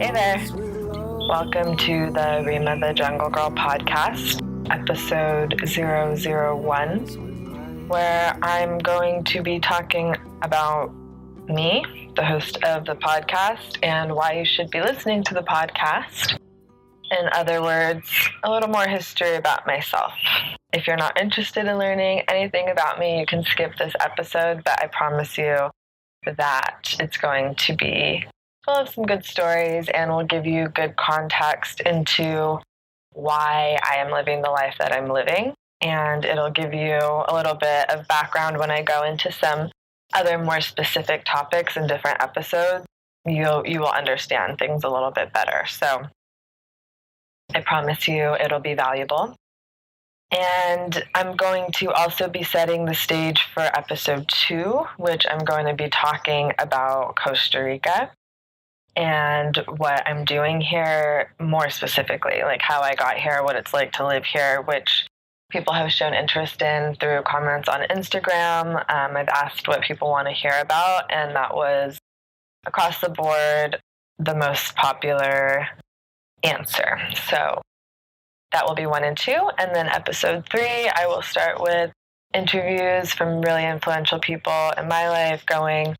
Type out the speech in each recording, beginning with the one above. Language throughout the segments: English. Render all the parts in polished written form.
Hey there. Welcome to the Rima the Jungle Girl podcast, episode 001, where I'm going to be talking about me, the host of the podcast, and why you should be listening to the podcast. In other words, a little more history about myself. If you're not interested in learning anything about me, you can skip this episode, but I promise you that it's going to be full of some good stories and will give you good context into why I am living the life that I'm living. And it'll give you a little bit of background when I go into some other more specific topics in different episodes. You will understand things a little bit better. So I promise you it'll be valuable. And I'm going to also be setting the stage for episode 2, which I'm going to be talking about Costa Rica and what I'm doing here more specifically, like how I got here, what it's like to live here, which people have shown interest in through comments on Instagram. I've asked what people want to hear about, and that was across the board the most popular answer. So that will be 1 and 2. And then episode 3, I will start with interviews from really influential people in my life going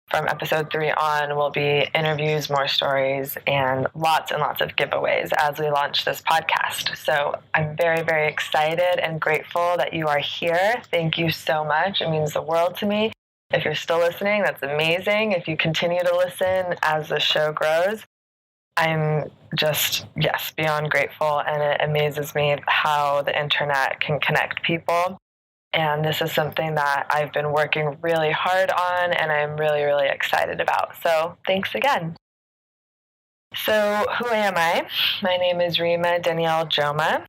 from episode 3 on will be interviews, more stories, and lots of giveaways as we launch this podcast. So I'm very, very excited and grateful that you are here. Thank you so much. It means the world to me. If you're still listening, that's amazing. If you continue to listen as the show grows, I'm just, beyond grateful, and it amazes me how the internet can connect people. And this is something that I've been working really hard on, and I'm really, really excited about. So thanks again. So who am I? My name is Rima Danielle Jomaa.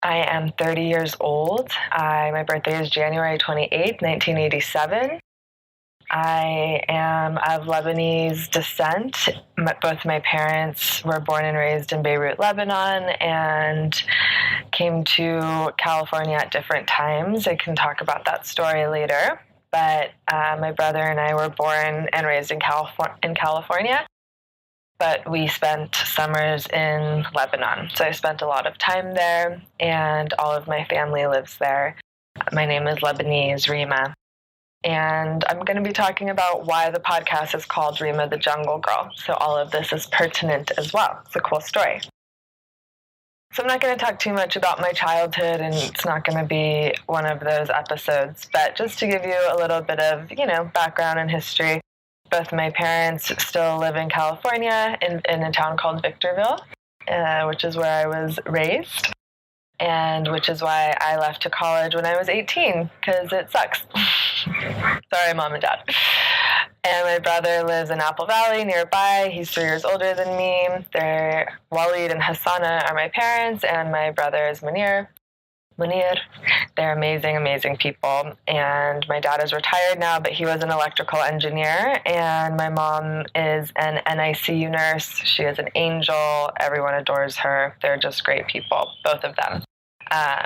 I am 30 years old. My birthday is January 28th, 1987. I am of Lebanese descent. Both my parents were born and raised in Beirut, Lebanon, and came to California at different times. I can talk about that story later. But my brother and I were born and raised in California, but we spent summers in Lebanon. So I spent a lot of time there, and all of my family lives there. My name is Lebanese Rima. And I'm going to be talking about why the podcast is called Rima the Jungle Girl. So all of this is pertinent as well. It's a cool story. So I'm not going to talk too much about my childhood, and it's not going to be one of those episodes. But just to give you a little bit of, background and history, both my parents still live in California in a town called Victorville, which is where I was raised. And which is why I left to college when I was 18, because it sucks. Sorry, Mom and Dad. And my brother lives in Apple Valley nearby. He's 3 years older than me. Walid and Hassana are my parents, and my brother is Munir. They're amazing, amazing people. And my dad is retired now, but he was an electrical engineer. And my mom is an NICU nurse. She is an angel. Everyone adores her. They're just great people, both of them.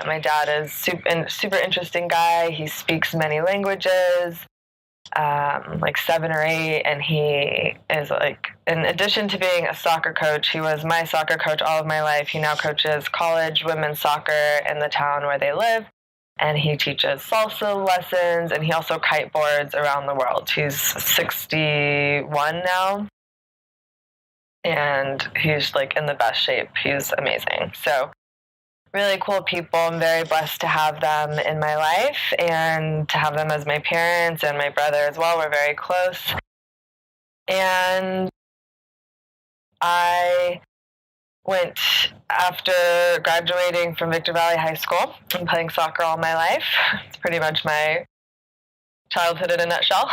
My dad is super interesting guy. He speaks many languages, like 7 or 8, and he is in addition to being a soccer coach, he was my soccer coach all of my life. He now coaches college women's soccer in the town where they live, and he teaches salsa lessons, and he also kiteboards around the world. He's 61 now, and he's in the best shape. He's amazing. So really cool people. I'm very blessed to have them in my life and to have them as my parents, and my brother as well. We're very close. And I went, after graduating from Victor Valley High School and playing soccer all my life. It's pretty much my childhood in a nutshell.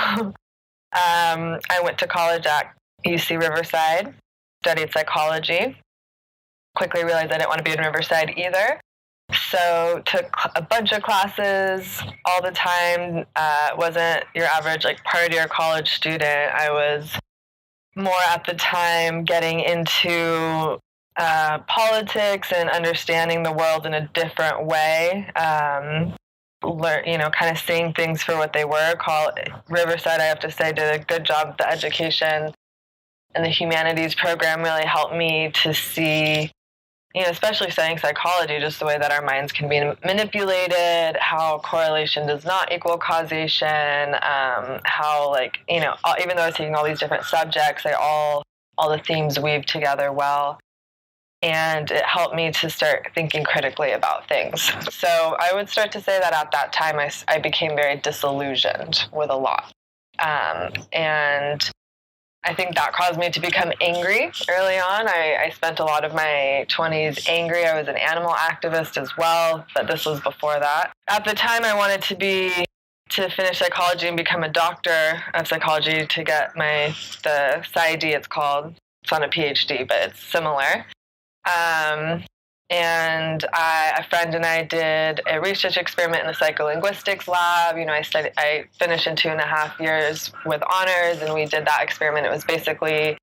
I went to college at UC Riverside, studied psychology. Quickly realized I didn't want to be in Riverside either. So took a bunch of classes all the time. Wasn't your average partier college student. I was more at the time getting into politics and understanding the world in a different way. Kind of seeing things for what they were. Riverside, I have to say, did a good job with the education. and the humanities program really helped me to see, especially studying psychology, just the way that our minds can be manipulated, how correlation does not equal causation, how even though I was taking all these different subjects, all the themes weave together well. And it helped me to start thinking critically about things. So I would start to say that at that time, I became very disillusioned with a lot. And I think that caused me to become angry early on. I spent a lot of my 20s angry. I was an animal activist as well, but this was before that. At the time, I wanted to finish psychology and become a doctor of psychology to get the PsyD, it's called. It's not a PhD, but it's similar. And a friend and I did a research experiment in the psycholinguistics lab. I finished in 2.5 years with honors, and we did that experiment. It was basically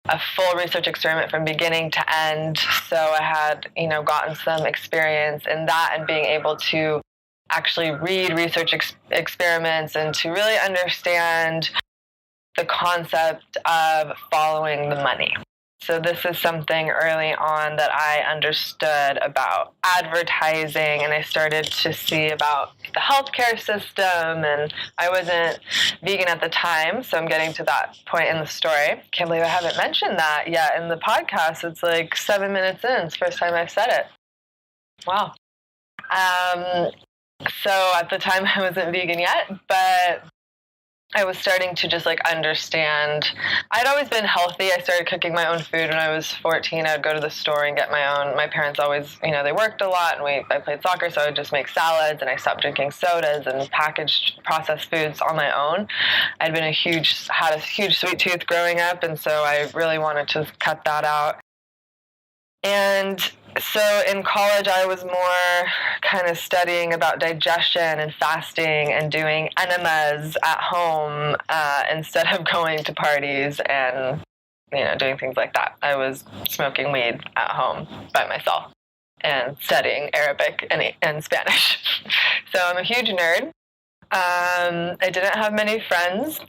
a full research experiment from beginning to end. So I had, gotten some experience in that and being able to actually read research experiments and to really understand the concept of following the money. So this is something early on that I understood about advertising, and I started to see about the healthcare system, and I wasn't vegan at the time, so I'm getting to that point in the story. Can't believe I haven't mentioned that yet in the podcast. It's like 7 minutes in. It's the first time I've said it. Wow. So at the time I wasn't vegan yet, but I was starting to just understand. I'd always been healthy. I started cooking my own food when I was 14. I would go to the store and get my own. My parents always, they worked a lot, and I played soccer, so I would just make salads, and I stopped drinking sodas and packaged processed foods on my own. Had a huge sweet tooth growing up, and so I really wanted to cut that out. And so in college, I was more kind of studying about digestion and fasting and doing enemas at home instead of going to parties and, doing things like that. I was smoking weed at home by myself and studying Arabic and Spanish. So I'm a huge nerd. I didn't have many friends.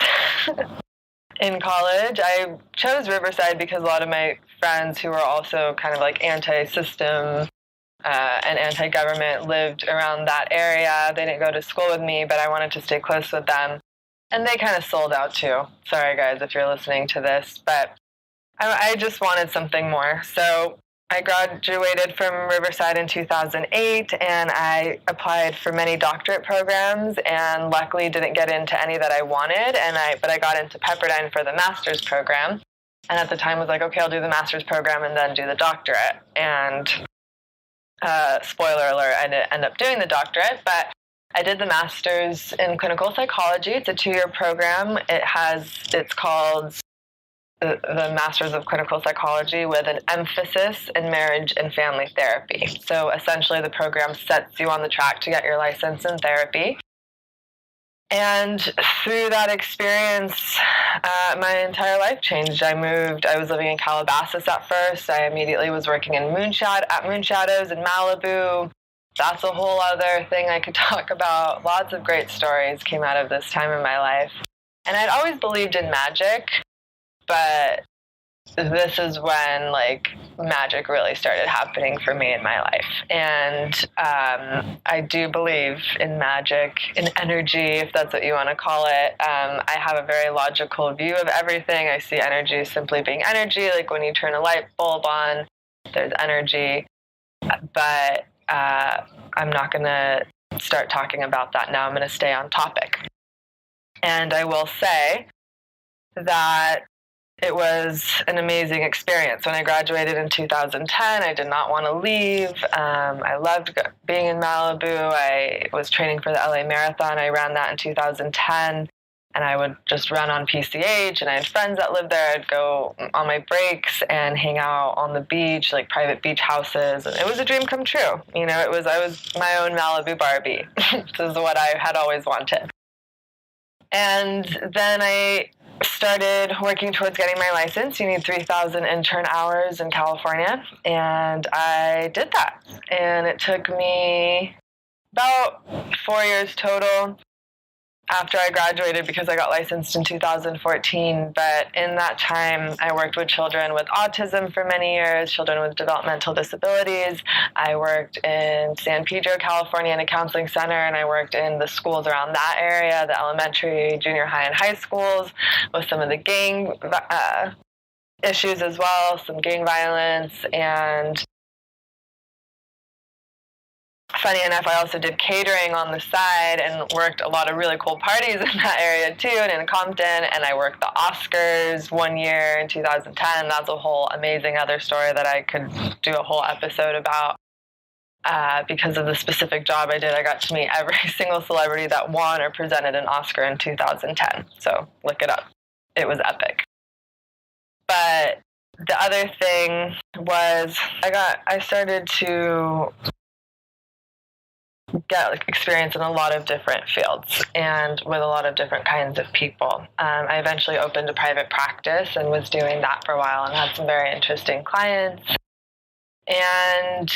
In college, I chose Riverside because a lot of my friends who were also kind of anti-system and anti-government lived around that area. They didn't go to school with me, but I wanted to stay close with them. And they kind of sold out too. Sorry, guys, if you're listening to this, but I just wanted something more. So I graduated from Riverside in 2008, and I applied for many doctorate programs, and luckily didn't get into any that I wanted. But I got into Pepperdine for the master's program, and at the time was like, okay, I'll do the master's program and then do the doctorate. And spoiler alert, I didn't end up doing the doctorate, but I did the master's in clinical psychology. It's a 2-year program. It's called the Masters of Clinical Psychology with an emphasis in marriage and family therapy. So essentially the program sets you on the track to get your license in therapy. And through that experience, my entire life changed. I was living in Calabasas at first. I immediately was working at Moonshadows in Malibu. That's a whole other thing I could talk about. Lots of great stories came out of this time in my life. And I'd always believed in magic, but this is when magic really started happening for me in my life. And I do believe in magic, in energy, if that's what you want to call it. I have a very logical view of everything. I see energy simply being energy, like when you turn a light bulb on, there's energy. But I'm not going to start talking about that now. I'm going to stay on topic. And I will say that it was an amazing experience. When I graduated in 2010, I did not want to leave. I loved being in Malibu. I was training for the LA Marathon. I ran that in 2010, and I would just run on PCH, and I had friends that lived there. I'd go on my breaks and hang out on the beach, private beach houses, and it was a dream come true. I was my own Malibu Barbie. This is what I had always wanted. And then I started working towards getting my license. You need 3,000 intern hours in California, and I did that. And it took me about 4 years total. after I graduated because I got licensed in 2014. But in that time, I worked with children with autism for many years, children with developmental disabilities. I worked in San Pedro, California in a counseling center, and I worked in the schools around that area, the elementary, junior high, and high schools, with some of the gang issues as well, some gang violence. And funny enough, I also did catering on the side and worked a lot of really cool parties in that area too, and in Compton. And I worked the Oscars one year in 2010. That's a whole amazing other story that I could do a whole episode about. Because of the specific job I did, I got to meet every single celebrity that won or presented an Oscar in 2010. So look it up. It was epic. But the other thing was I started to get experience in a lot of different fields and with a lot of different kinds of people. I eventually opened a private practice and was doing that for a while and had some very interesting clients. And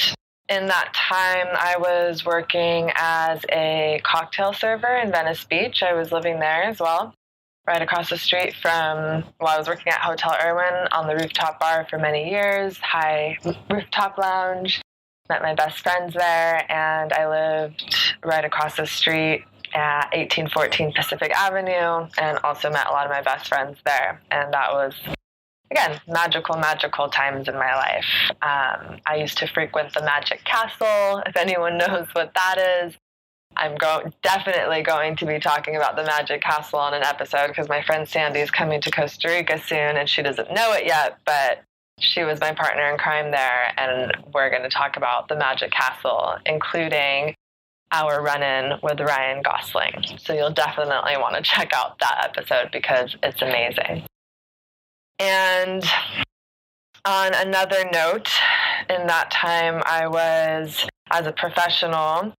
in that time, I was working as a cocktail server in Venice Beach. I was living there as well, right across the street I was working at Hotel Irwin on the rooftop bar for many years, high rooftop lounge. Met my best friends there, and I lived right across the street at 1814 Pacific Avenue, and also met a lot of my best friends there. And that was, again, magical times in my life. I used to frequent the Magic Castle, if anyone knows what that is. I'm definitely going to be talking about the Magic Castle on an episode because my friend Sandy is coming to Costa Rica soon, and she doesn't know it yet, but she was my partner in crime there, and we're going to talk about the Magic Castle, including our run-in with Ryan Gosling. So you'll definitely want to check out that episode because it's amazing. And on another note, in that time, I was, as a professional,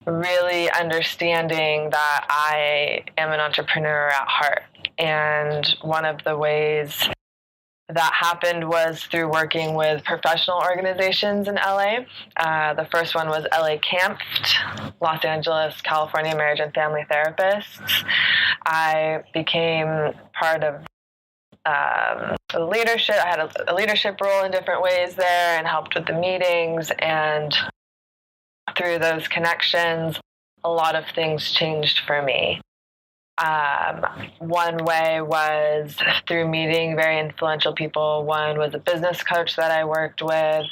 really understanding that I am an entrepreneur at heart. And one of the ways that happened was through working with professional organizations in LA. The first one was LA CAMFT, Los Angeles, California Marriage and Family Therapists. I became part of the leadership. I had a leadership role in different ways there and helped with the meetings. And through those connections, a lot of things changed for me. One way was through meeting very influential people. One was a business coach that I worked with.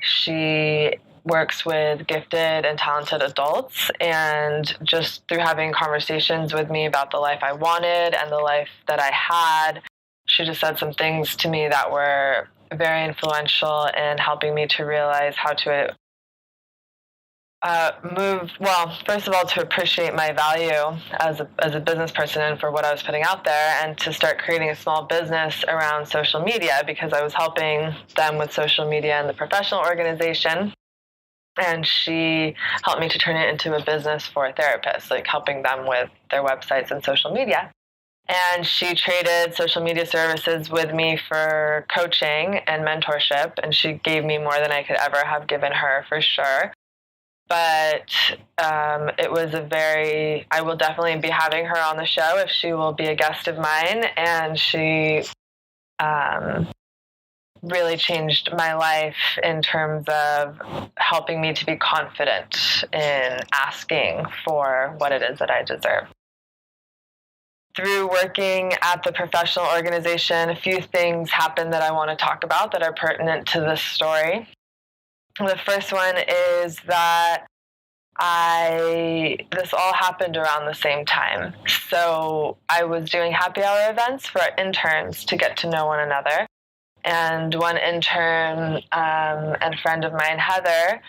She works with gifted and talented adults, and just through having conversations with me about the life I wanted and the life that I had, she just said some things to me that were very influential in helping me to realize how to first of all, to appreciate my value as a business person and for what I was putting out there, and to start creating a small business around social media because I was helping them with social media in the professional organization. And she helped me to turn it into a business for therapists, like helping them with their websites and social media. And she traded social media services with me for coaching and mentorship, and she gave me more than I could ever have given her, for sure. But it was I will definitely be having her on the show if she will be a guest of mine. And she really changed my life in terms of helping me to be confident in asking for what it is that I deserve. Through working at the professional organization, a few things happened that I want to talk about that are pertinent to this story. The first one is that this all happened around the same time. So I was doing happy hour events for interns to get to know one another. And one intern and friend of mine, Heather,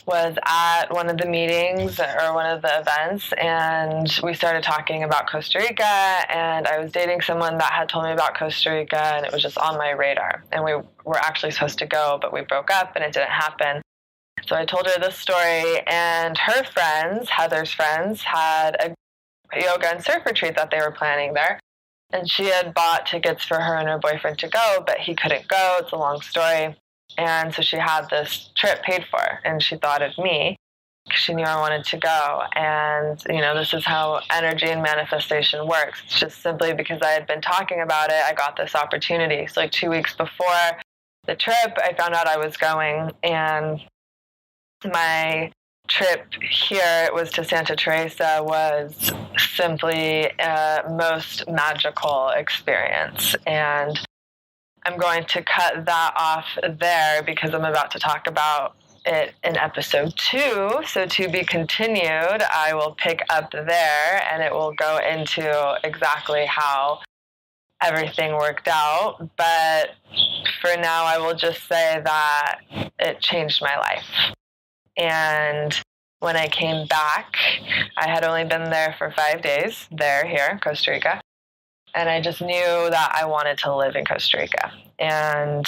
was at one of the meetings or one of the events, and we started talking about Costa Rica, and I was dating someone that had told me about Costa Rica, and it was just on my radar. And we were actually supposed to go, but we broke up, and it didn't happen. So I told her this story, and her friends, Heather's friends, had a yoga and surf retreat that they were planning there. And she had bought tickets for her and her boyfriend to go, but he couldn't go. It's a long story. And so she had this trip paid for, and she thought of me. She knew I wanted to go. And, this is how energy and manifestation works. It's just simply because I had been talking about it, I got this opportunity. So 2 weeks before the trip, I found out I was going, and my trip here was to Santa Teresa was simply a most magical experience. And I'm going to cut that off there because I'm about to talk about it in episode 2. So to be continued, I will pick up there and it will go into exactly how everything worked out. But for now, I will just say that it changed my life. And when I came back, I had only been there for 5 days, here, Costa Rica. And I just knew that I wanted to live in Costa Rica. And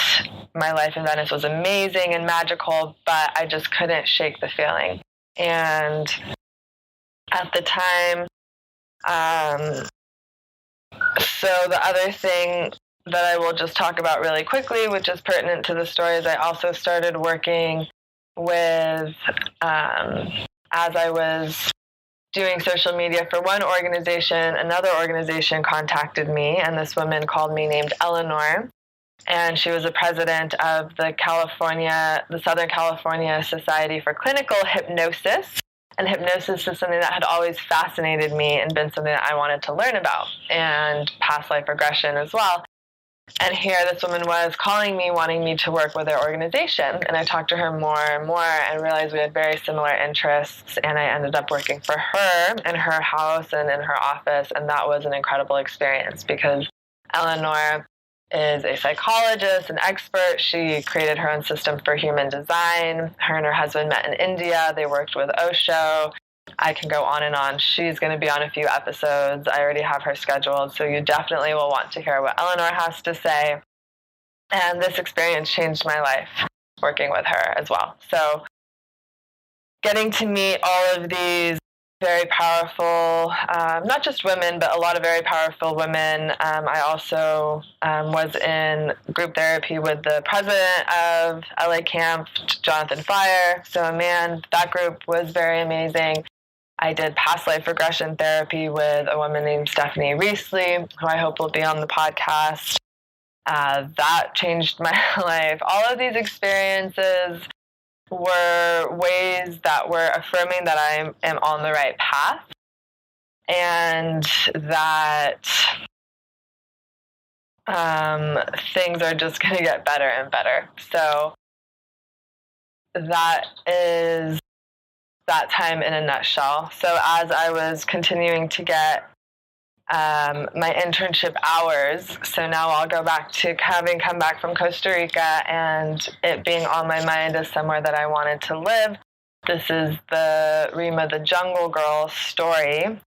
my life in Venice was amazing and magical, but I just couldn't shake the feeling. And at the time, so the other thing that I will just talk about really quickly, which is pertinent to the story, is I also started working with, as I was doing social media for one organization, another organization contacted me, and this woman called me named Eleanor, and she was the president of the Southern California Society for Clinical Hypnosis. And hypnosis is something that had always fascinated me and been something that I wanted to learn about, and past life regression as well. And here this woman was calling me, wanting me to work with their organization. And I talked to her more and more and realized we had very similar interests. And I ended up working for her in her house and in her office. And that was an incredible experience because Eleanor is a psychologist, an expert. She created her own system for human design. Her and her husband met in India. They worked with Osho. I can go on and on. She's going to be on a few episodes. I already have her scheduled, so you definitely will want to hear what Eleanor has to say. And this experience changed my life, working with her as well. So getting to meet all of these very powerful, not just women, but a lot of very powerful women. I also was in group therapy with the president of LA Camp, Jonathan Fire. So that group was very amazing. I did past life regression therapy with a woman named Stephanie Riesli, who I hope will be on the podcast. That changed my life. All of these experiences were ways that were affirming that I am on the right path and that things are just going to get better and better. So that is that time in a nutshell. So as I was continuing to get my internship hours, so now I'll go back to having come back from Costa Rica and it being on my mind as somewhere that I wanted to live. This is the Rima the Jungle Girl story.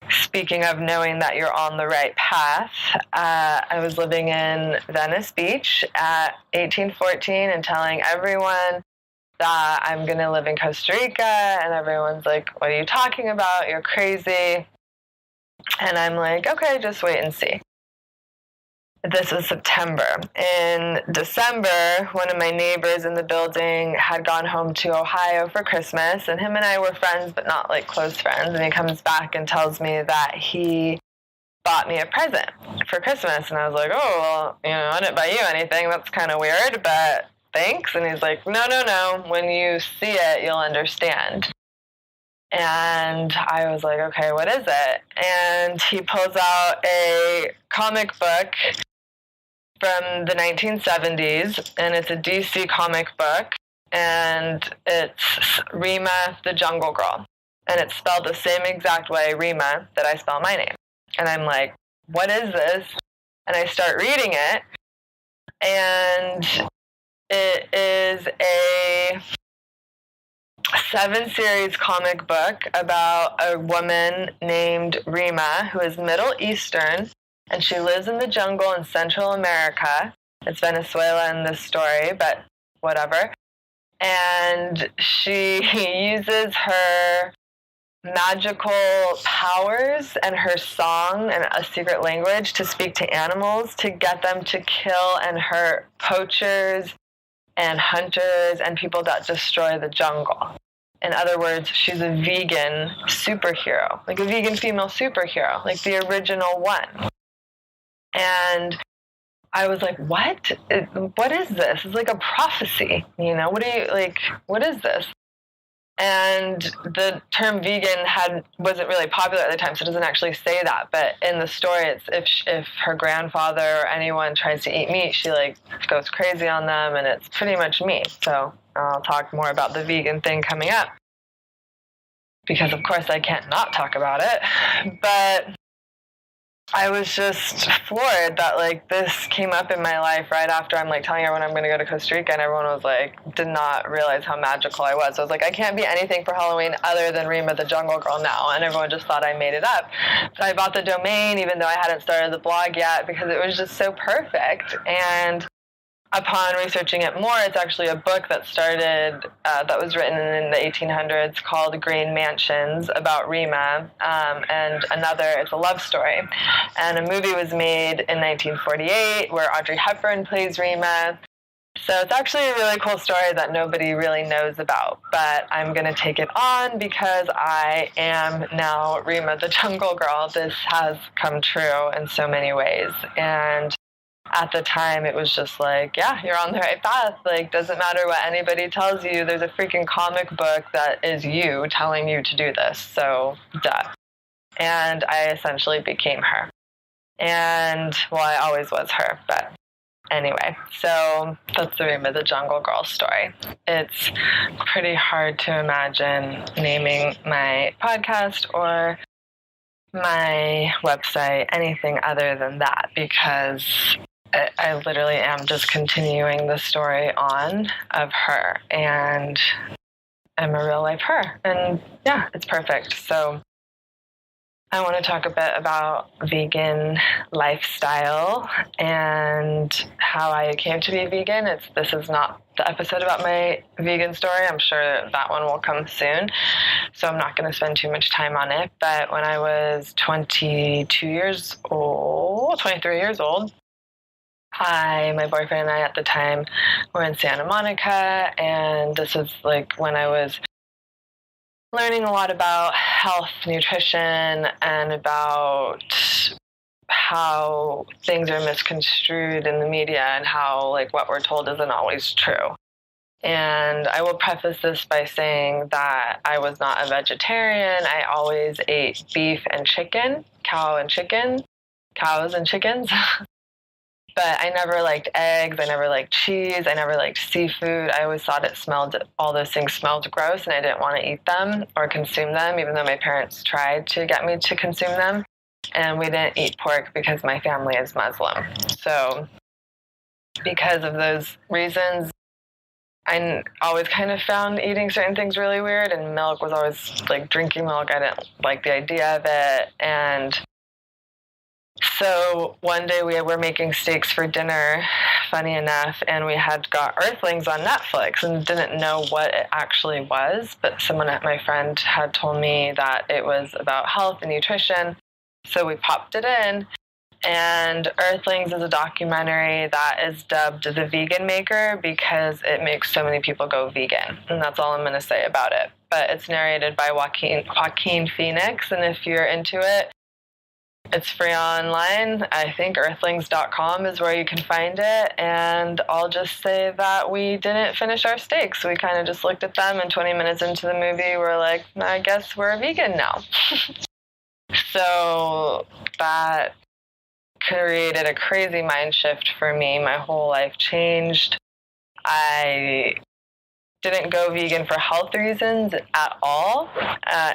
Speaking of knowing that you're on the right path, I was living in Venice Beach at 1814 and telling everyone that I'm going to live in Costa Rica, and everyone's like, what are you talking about? You're crazy. And I'm like, okay, just wait and see. This was September. In December, one of my neighbors in the building had gone home to Ohio for Christmas, and him and I were friends, but not like close friends. And he comes back and tells me that he bought me a present for Christmas. And I was like, oh, well, I didn't buy you anything. That's kind of weird, but thanks. And he's like, no. When you see it, you'll understand. And I was like, okay, what is it? And he pulls out a comic book from the 1970s, and it's a DC comic book, and it's Rima the Jungle Girl. And it's spelled the same exact way, Rima, that I spell my name. And I'm like, what is this? And I start reading it, and it is a 7-series comic book about a woman named Rima who is Middle Eastern, and she lives in the jungle in Central America. It's Venezuela in this story, but whatever. And she uses her magical powers and her song and a secret language to speak to animals to get them to kill and hurt poachers and hunters and people that destroy the jungle. In other words, she's a vegan superhero, like a vegan female superhero, like the original one. And I was like, what? What is this? It's like a prophecy, what is this? And the term vegan wasn't really popular at the time, so it doesn't actually say that. But in the story, it's if her grandfather or anyone tries to eat meat, she like goes crazy on them, and it's pretty much me. So I'll talk more about the vegan thing coming up, because of course I can't not talk about it. But I was just floored that like this came up in my life right after I'm like telling everyone I'm going to go to Costa Rica, and everyone was like, did not realize how magical I was. So I was like, I can't be anything for Halloween other than Rima the Jungle Girl now, and everyone just thought I made it up. But I bought the domain even though I hadn't started the blog yet, because it was just so perfect. And upon researching it more, it's actually a book that was written in the 1800s called Green Mansions about Rima, and it's a love story. And a movie was made in 1948 where Audrey Hepburn plays Rima. So it's actually a really cool story that nobody really knows about, but I'm going to take it on because I am now Rima the Jungle Girl. This has come true in so many ways. And at the time, it was just like, yeah, you're on the right path. Like, doesn't matter what anybody tells you. There's a freaking comic book that is you telling you to do this. So, duh. And I essentially became her. And, well, I always was her. But anyway, so that's the Rima the Jungle Girl story. It's pretty hard to imagine naming my podcast or my website anything other than that, because I literally am just continuing the story on of her, and I'm a real life her, and yeah, it's perfect. So I want to talk a bit about vegan lifestyle and how I came to be vegan. This is not the episode about my vegan story. I'm sure that one will come soon, so I'm not going to spend too much time on it. But when I was 23 years old, my boyfriend and I at the time were in Santa Monica, and this was like when I was learning a lot about health, nutrition, and about how things are misconstrued in the media and how like what we're told isn't always true. And I will preface this by saying that I was not a vegetarian. I always ate beef and chicken, cows and chickens. But I never liked eggs, I never liked cheese, I never liked seafood. I always thought all those things smelled gross, and I didn't want to eat them or consume them, even though my parents tried to get me to consume them. And we didn't eat pork because my family is Muslim. So because of those reasons, I always kind of found eating certain things really weird, and milk was always like drinking milk. I didn't like the idea of it. And so one day we were making steaks for dinner, funny enough, and we had got Earthlings on Netflix and didn't know what it actually was, but my friend had told me that it was about health and nutrition, so we popped it in. And Earthlings is a documentary that is dubbed The Vegan Maker because it makes so many people go vegan, and that's all I'm going to say about it. But it's narrated by Joaquin Phoenix, and if you're into it, it's free online. I think earthlings.com is where you can find it. And I'll just say that we didn't finish our steaks. We kind of just looked at them, and 20 minutes into the movie, we're like, I guess we're vegan now. So that created a crazy mind shift for me. My whole life changed. I didn't go vegan for health reasons at all.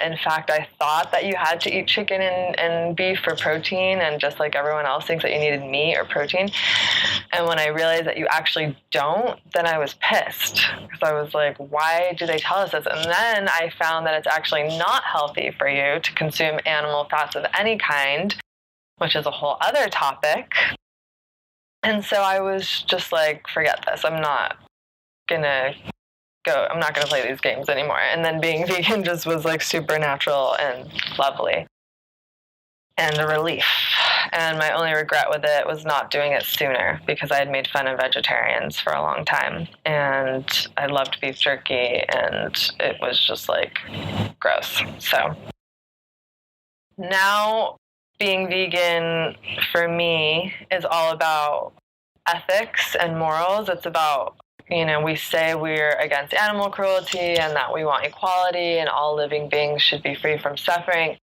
In fact, I thought that you had to eat chicken and beef for protein, and just like everyone else thinks that you needed meat or protein. And when I realized that you actually don't, then I was pissed, because I was like, why do they tell us this? And then I found that it's actually not healthy for you to consume animal fats of any kind, which is a whole other topic. And so I was just like, forget this. I'm not going to play these games anymore. And then being vegan just was like super natural and lovely. and a relief. And my only regret with it was not doing it sooner, because I had made fun of vegetarians for a long time, and I loved beef jerky, and it was just like gross. So now being vegan for me is all about ethics and morals. It's about, we say we're against animal cruelty and that we want equality and all living beings should be free from suffering.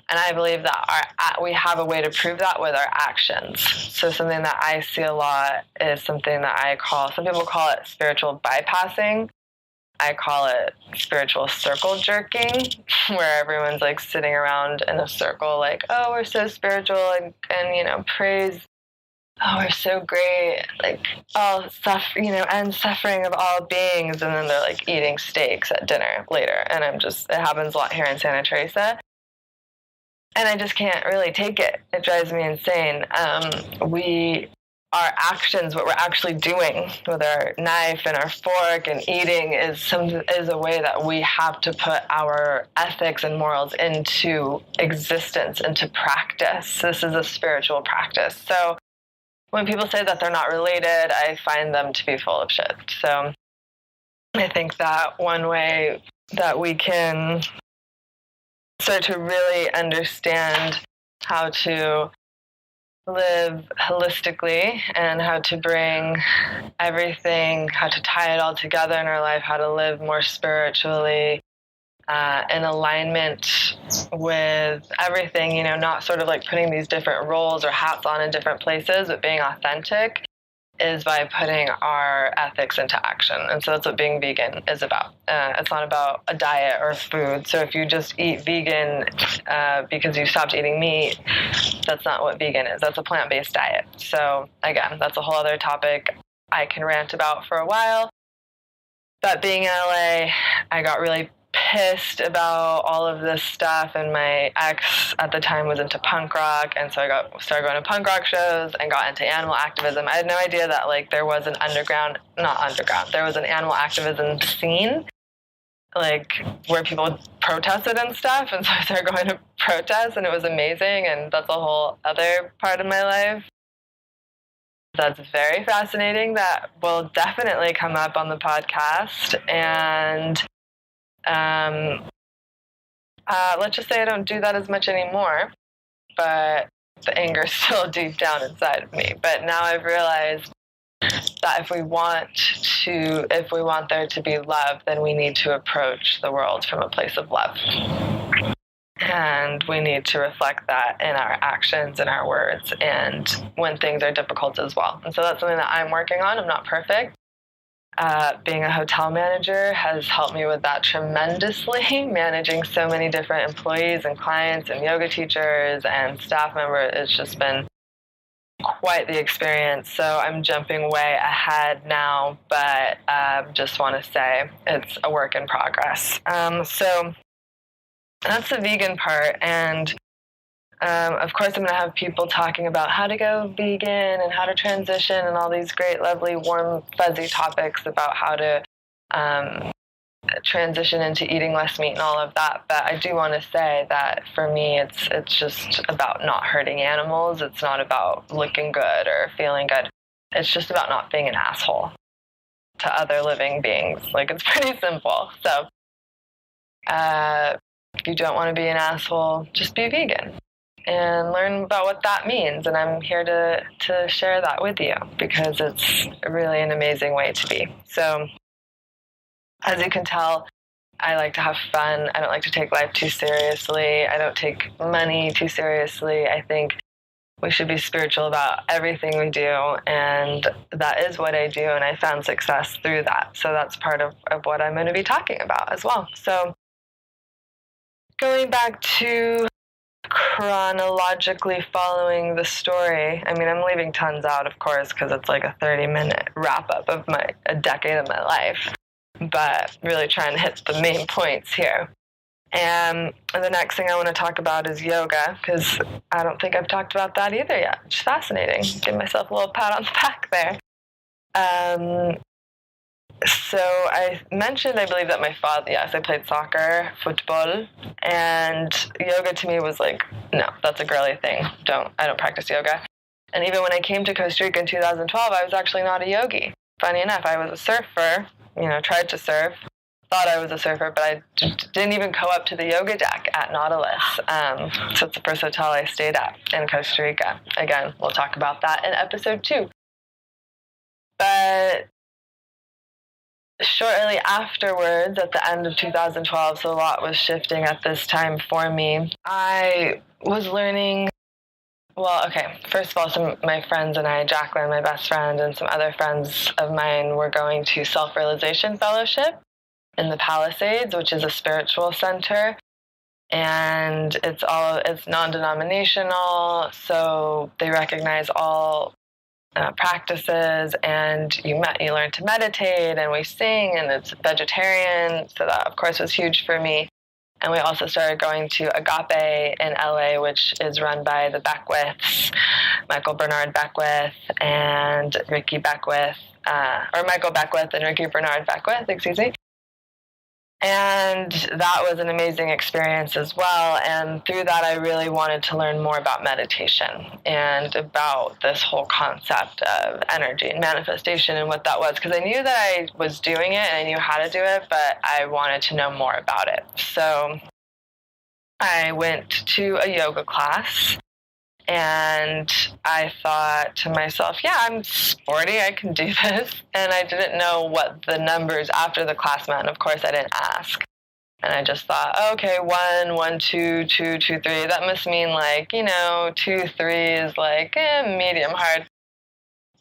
And I believe that we have a way to prove that with our actions. So something that I see a lot is something that some people call it spiritual bypassing. I call it spiritual circle jerking, where everyone's like sitting around in a circle like, oh, we're so spiritual and praise, oh, we're so great, like all end suffering of all beings. And then they're like eating steaks at dinner later. And it happens a lot here in Santa Teresa. And I just can't really take it. It drives me insane. Our actions, what we're actually doing with our knife and our fork and eating is a way that we have to put our ethics and morals into existence, into practice. This is a spiritual practice. So when people say that they're not related, I find them to be full of shit. So I think that one way that we can start to really understand how to live holistically and how to bring everything, how to tie it all together in our life, how to live more spiritually in alignment with everything, not sort of like putting these different roles or hats on in different places, but being authentic, is by putting our ethics into action. And so that's what being vegan is about. It's not about a diet or food. So if you just eat vegan because you stopped eating meat, that's not what vegan is. That's a plant-based diet. So again, that's a whole other topic I can rant about for a while. But being in LA, I got really pissed about all of this stuff, and my ex at the time was into punk rock, and so I started going to punk rock shows and got into animal activism. I had no idea that there was an there was an animal activism scene, where people protested and stuff, and so I started going to protest, and it was amazing, and that's a whole other part of my life that's very fascinating that will definitely come up on the podcast. And let's just say I don't do that as much anymore, but the anger is still deep down inside of me. But now I've realized that if we want there to be love, then we need to approach the world from a place of love. And we need to reflect that in our actions and our words, and when things are difficult as well. And so that's something that I'm working on. I'm not perfect. Being a hotel manager has helped me with that tremendously. Managing so many different employees and clients and yoga teachers and staff members, it's just been quite the experience. So I'm jumping way ahead now, but just want to say it's a work in progress. So that's the vegan part. And of course, I'm going to have people talking about how to go vegan and how to transition and all these great, lovely, warm, fuzzy topics about how to transition into eating less meat and all of that. But I do want to say that for me, it's just about not hurting animals. It's not about looking good or feeling good. It's just about not being an asshole to other living beings. It's pretty simple. So if you don't want to be an asshole, just be vegan and learn about what that means. And I'm here to share that with you because it's really an amazing way to be. So as you can tell, I like to have fun. I don't like to take life too seriously. I don't take money too seriously. I think we should be spiritual about everything we do, and that is what I do, and I found success through that. So that's part of what I'm going to be talking about as well. So going back to chronologically following the story, I mean, I'm leaving tons out, of course, because it's like a 30-minute wrap-up of a decade of my life, but really trying to hit the main points here. And the next thing I want to talk about is yoga, because I don't think I've talked about that either yet, which is fascinating. Give myself a little pat on the back there. So I mentioned, I believe, that my father, yes, I played soccer, football, and yoga to me was like, no, that's a girly thing. I don't practice yoga. And even when I came to Costa Rica in 2012, I was actually not a yogi. Funny enough, I was a surfer, tried to surf, thought I was a surfer, but I didn't even go up to the yoga deck at Nautilus. So it's the first hotel I stayed at in Costa Rica. Again, we'll talk about that in episode 2. But shortly afterwards, at the end of 2012, so a lot was shifting at this time for me, I was learning. Well, okay, first of all, some of my friends and I, Jacqueline, my best friend, and some other friends of mine were going to Self-Realization Fellowship in the Palisades, which is a spiritual center. And it's non-denominational, so they recognize all practices, and you learn to meditate, and we sing, and it's vegetarian, so that of course was huge for me. And we also started going to Agape in LA, which is run by the Beckwiths, Michael Bernard Beckwith and Ricky Beckwith, or Michael Beckwith and Ricky Bernard Beckwith, excuse me. And that was an amazing experience as well. And through that, I really wanted to learn more about meditation and about this whole concept of energy and manifestation and what that was. Because I knew that I was doing it and I knew how to do it, but I wanted to know more about it. So I went to a yoga class. And I thought to myself, yeah, I'm sporty, I can do this. And I didn't know what the numbers after the class meant. Of course, I didn't ask. And I just thought, okay, 1, 1, 2, 2, 2, 3. That must mean 2, 3 is medium hard.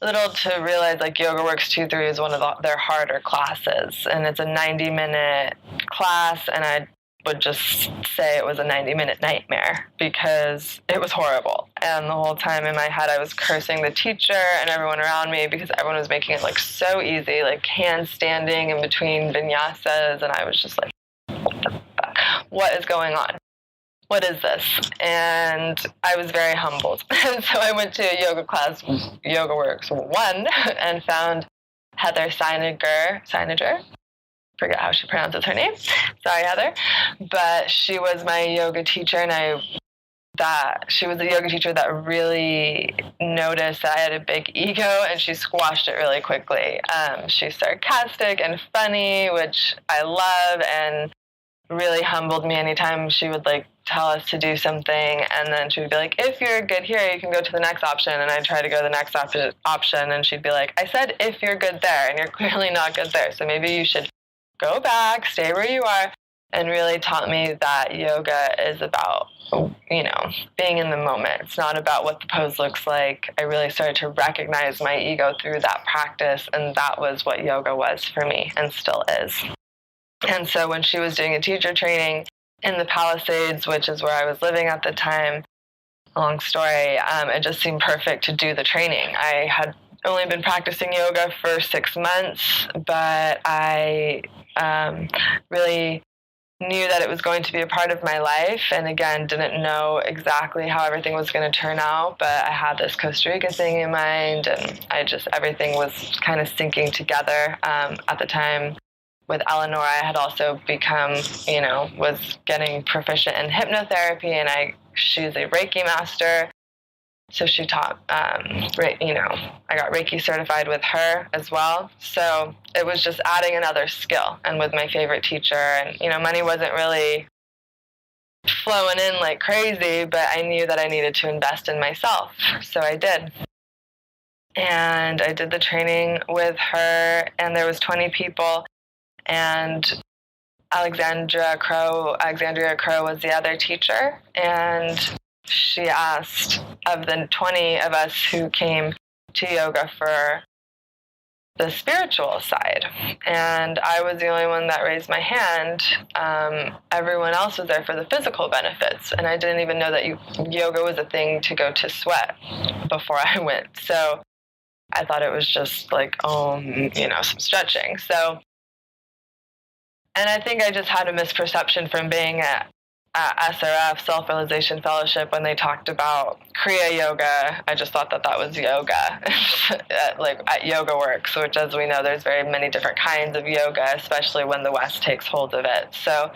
Little to realize Yoga Works 2, 3 is one of their harder classes. And it's a 90-minute class, and I would just say it was a 90-minute nightmare because it was horrible. And the whole time in my head, I was cursing the teacher and everyone around me because everyone was making it look so easy, handstanding in between vinyasas. And I was just like, what is going on? What is this? And I was very humbled. And so I went to a yoga class, Yoga Works 1, and found Heather Seiniger. Forget how she pronounces her name. Sorry, Heather. But she was my yoga teacher, and she was a yoga teacher that really noticed that I had a big ego, and she squashed it really quickly. She's sarcastic and funny, which I love, and really humbled me anytime she would tell us to do something, and then she would be like, if you're good here, you can go to the next option. And I'd try to go to the next option, and she'd be like, I said if you're good there, and you're clearly not good there, so maybe you should go back, stay where you are. And really taught me that yoga is about, being in the moment. It's not about what the pose looks like. I really started to recognize my ego through that practice, and that was what yoga was for me and still is. And so when she was doing a teacher training in the Palisades, which is where I was living at the time, long story, it just seemed perfect to do the training. I had only been practicing yoga for 6 months, but I really knew that it was going to be a part of my life, and again, didn't know exactly how everything was going to turn out, but I had this Costa Rica thing in mind, and everything was kind of syncing together. At the time with Eleanor, I had also become, was getting proficient in hypnotherapy, and she's a Reiki master. So she taught, I got Reiki certified with her as well. So it was just adding another skill, and with my favorite teacher. And, money wasn't really flowing in like crazy, but I knew that I needed to invest in myself. So I did. And I did the training with her, and there was 20 people. And Alexandria Crow was the other teacher. And she asked, of the 20 of us who came to yoga for the spiritual side, and I was the only one that raised my hand. Everyone else was there for the physical benefits, and I didn't even know that yoga was a thing to go to sweat before I went. So I thought it was just some stretching. So, and I think I just had a misperception from being at SRF, Self-Realization Fellowship, when they talked about Kriya Yoga, I just thought that was yoga, at Yoga Works, which, as we know, there's very many different kinds of yoga, especially when the West takes hold of it. So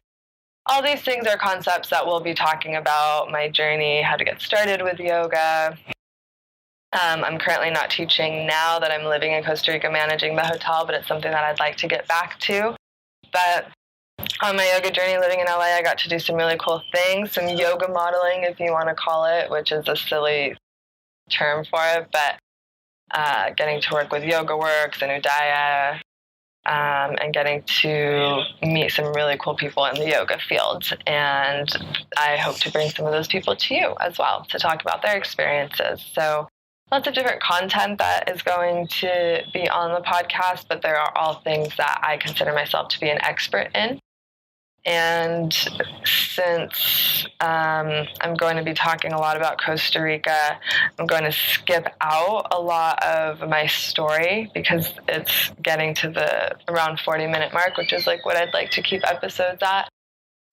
all these things are concepts that we'll be talking about, my journey, how to get started with yoga. I'm currently not teaching now that I'm living in Costa Rica, managing the hotel, but it's something that I'd like to get back to. But on my yoga journey living in LA, I got to do some really cool things, some yoga modeling, if you want to call it, which is a silly term for it, but getting to work with Yoga Works and Udaya, and getting to meet some really cool people in the yoga field. And I hope to bring some of those people to you as well to talk about their experiences. So lots of different content that is going to be on the podcast, but there are all things that I consider myself to be an expert in. And since I'm going to be talking a lot about Costa Rica, I'm going to skip out a lot of my story because it's getting to the around 40-minute mark, which is like what I'd like to keep episodes at.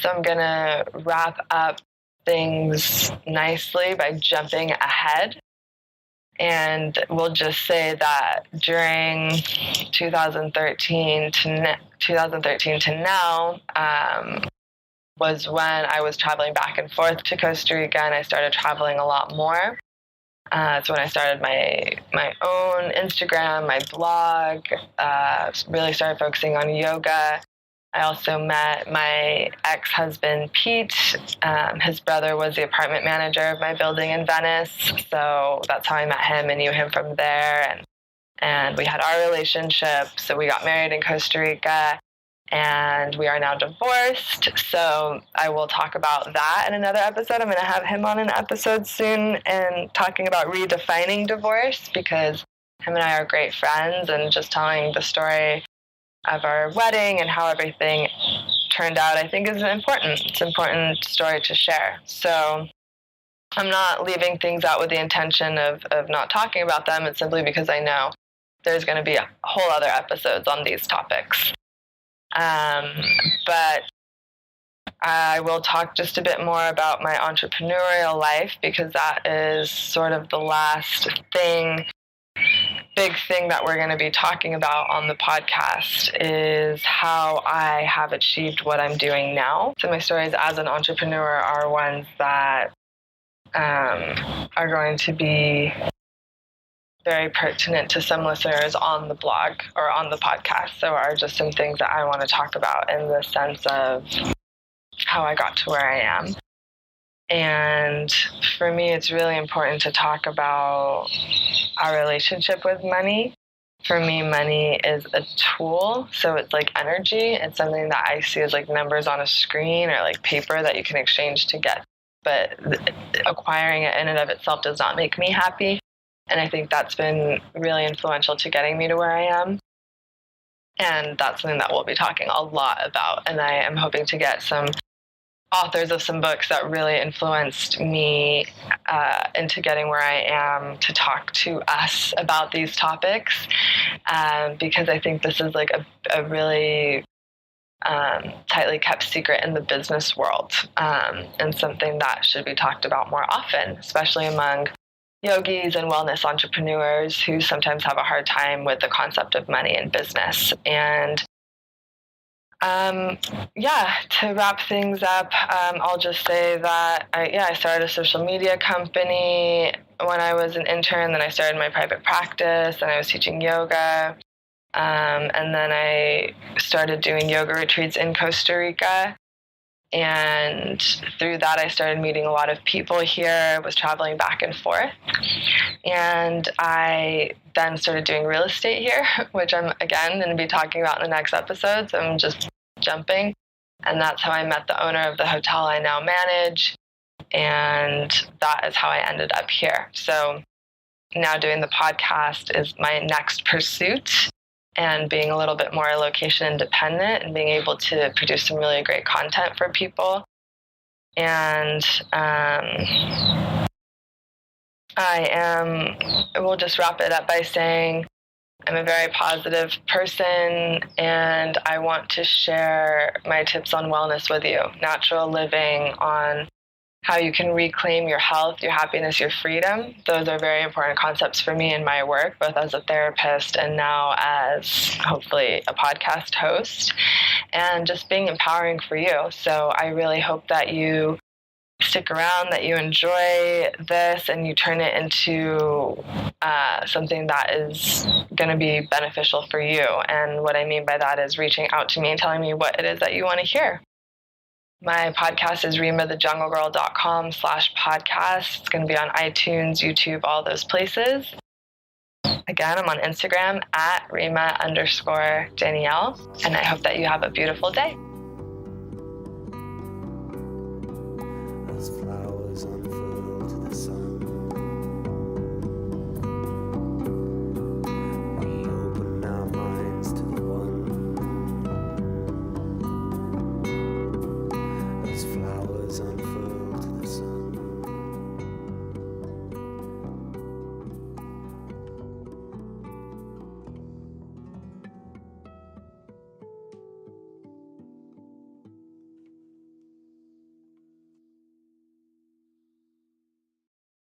So I'm going to wrap up things nicely by jumping ahead. And we'll just say that during 2013 to now was when I was traveling back and forth to Costa Rica, and I started traveling a lot more. It's when I started my own Instagram, my blog, really started focusing on yoga. I also met my ex-husband, Pete. His brother was the apartment manager of my building in Venice. So that's how I met him and knew him from there. And we had our relationship. So we got married in Costa Rica, and we are now divorced. So I will talk about that in another episode. I'm going to have him on an episode soon and talking about redefining divorce, because him and I are great friends, and just telling the story of our wedding and how everything turned out, I think is important. It's an important story to share. So I'm not leaving things out with the intention of not talking about them. It's simply because I know there's going to be a whole other episodes on these topics. But I will talk just a bit more about my entrepreneurial life, because that is sort of the last big thing that we're going to be talking about on the podcast, is how I have achieved what I'm doing now. So my stories as an entrepreneur are ones that are going to be very pertinent to some listeners on the blog or on the podcast. So are just some things that I want to talk about in the sense of how I got to where I am. And for me, it's really important to talk about our relationship with money. For me, money is a tool. So it's like energy. It's something that I see as like numbers on a screen or like paper that you can exchange to get. But acquiring it in and of itself does not make me happy. And I think that's been really influential to getting me to where I am. And that's something that we'll be talking a lot about. And I am hoping to get some authors of some books that really influenced me into getting where I am to talk to us about these topics, because I think this is like a really tightly kept secret in the business world, and something that should be talked about more often, especially among yogis and wellness entrepreneurs who sometimes have a hard time with the concept of money in business. And to wrap things up, I'll just say that I started a social media company when I was an intern. Then I started my private practice, and I was teaching yoga. And then I started doing yoga retreats in Costa Rica. And through that, I started meeting a lot of people here, was traveling back and forth. And I then started doing real estate here, which I'm, again, going to be talking about in the next episode. So I'm just jumping. And that's how I met the owner of the hotel I now manage. And that is how I ended up here. So now doing the podcast is my next pursuit, and being a little bit more location independent and being able to produce some really great content for people. And we'll just wrap it up by saying I'm a very positive person, and I want to share my tips on wellness with you. Natural living, on how you can reclaim your health, your happiness, your freedom. Those are very important concepts for me in my work, both as a therapist and now as hopefully a podcast host, and just being empowering for you. So I really hope that you stick around, that you enjoy this, and you turn it into something that is going to be beneficial for you. And what I mean by that is reaching out to me and telling me what it is that you want to hear. My podcast is rimathejunglegirl.com/podcast. It's going to be on iTunes, YouTube, all those places. Again, I'm on Instagram at Rima_Danielle, and I hope that you have a beautiful day.